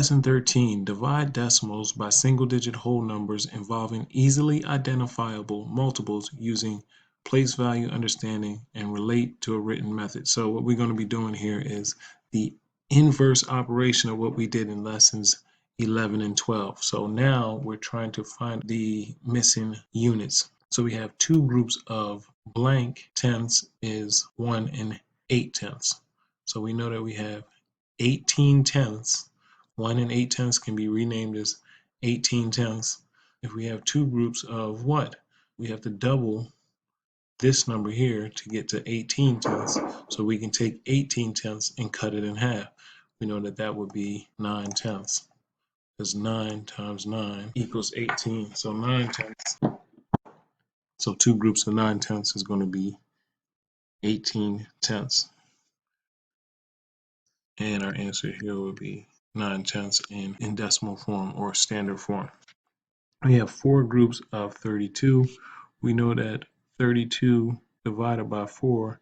Lesson 13, divide decimals by single-digit whole numbers involving easily identifiable multiples using place value understanding and relate to a written method. So what we're going to be doing here is the inverse operation of what we did in lessons 11 and 12. So now we're trying to find the missing units. So we have two groups of blank tenths is 1 and 8 tenths. So we know that we have 18 tenths. 1 and 8 tenths can be renamed as 18 tenths. If we have two groups of what? We have to double this number here to get to 18 tenths. So we can take 18 tenths and cut it in half. We know that that would be 9 tenths. Because 9 times 9 equals 18. So 9 tenths. So two groups of 9 tenths is going to be 18 tenths. And our answer here would be 9 tenths in decimal form or standard form. We have four groups of 32. We know that 32 divided by 4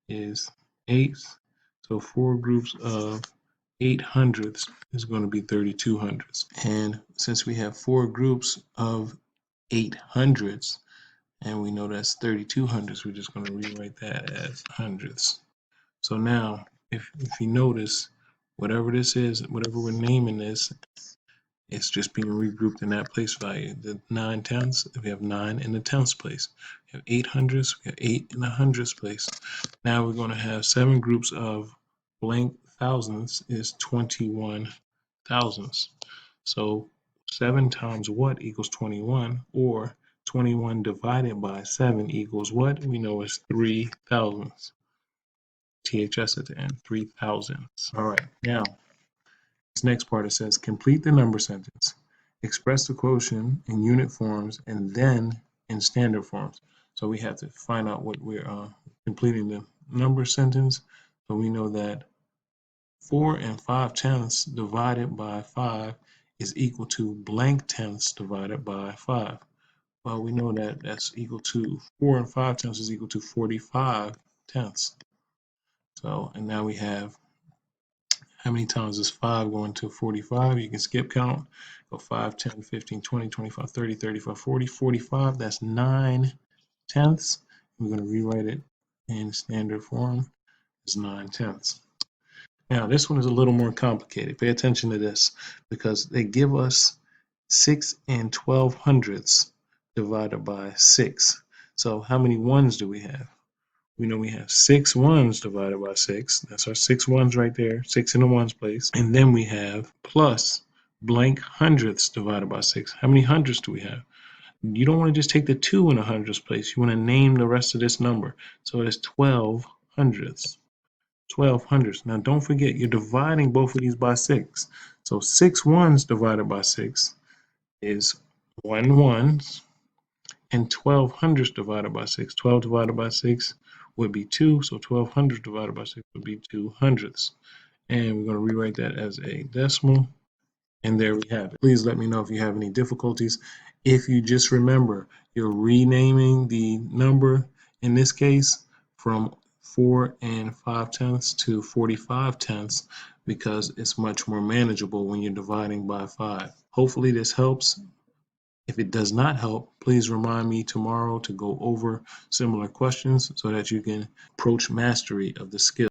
is 8ths. So four groups of 8 hundredths is going to be 32 hundredths. And since we have four groups of 8 hundredths, and we know that's 32 hundredths, we're just going to rewrite that as hundredths. So now, if you notice, whatever this is, whatever we're naming this, it's just being regrouped in that place value. The 9 tenths, we have 9 in the tenths place. We have 8 hundredths, we have 8 in the hundredths place. Now we're going to have 7 groups of blank thousandths is 21 thousandths. So 7 times what equals 21, or 21 divided by 7 equals what? We know it's 3 thousandths. THS at the end, 3 thousandths. All right, now this next part, it says complete the number sentence, express the quotient in unit forms and then in standard forms. So we have to find out what we're completing the number sentence. So we know that 4 and 5 tenths divided by 5 is equal to blank tenths divided by 5. Well, we know that that's equal to 4 and 5 tenths is equal to 45 tenths. So, and now we have, how many times is 5 going to 45? You can skip count. Go 5, 10, 15, 20, 25, 30, 35, 40, 45. That's 9 tenths. We're going to rewrite it in standard form as 9 tenths. Now, this one is a little more complicated. Pay attention to this because they give us 6 and 12 hundredths divided by 6. So how many ones do we have? We know we have 6 ones divided by 6. That's our 6 ones right there, 6 in the ones place. And then we have plus blank hundredths divided by 6. How many hundredths do we have? You don't want to just take the 2 in the hundredths place. You want to name the rest of this number. So it's 12 hundredths. 12 hundredths. Now don't forget, you're dividing both of these by 6. So 6 ones divided by 6 is 1 ones, and 12 hundredths divided by 6. 12 divided by 6 would be 2, so 12 hundredths divided by 6 would be 2 hundredths. And we're going to rewrite that as a decimal, and there we have it. Please let me know if you have any difficulties. If you just remember, you're renaming the number, in this case, from 4 and 5 tenths to 45 tenths because it's much more manageable when you're dividing by 5. Hopefully this helps. If it does not help, please remind me tomorrow to go over similar questions so that you can approach mastery of the skill.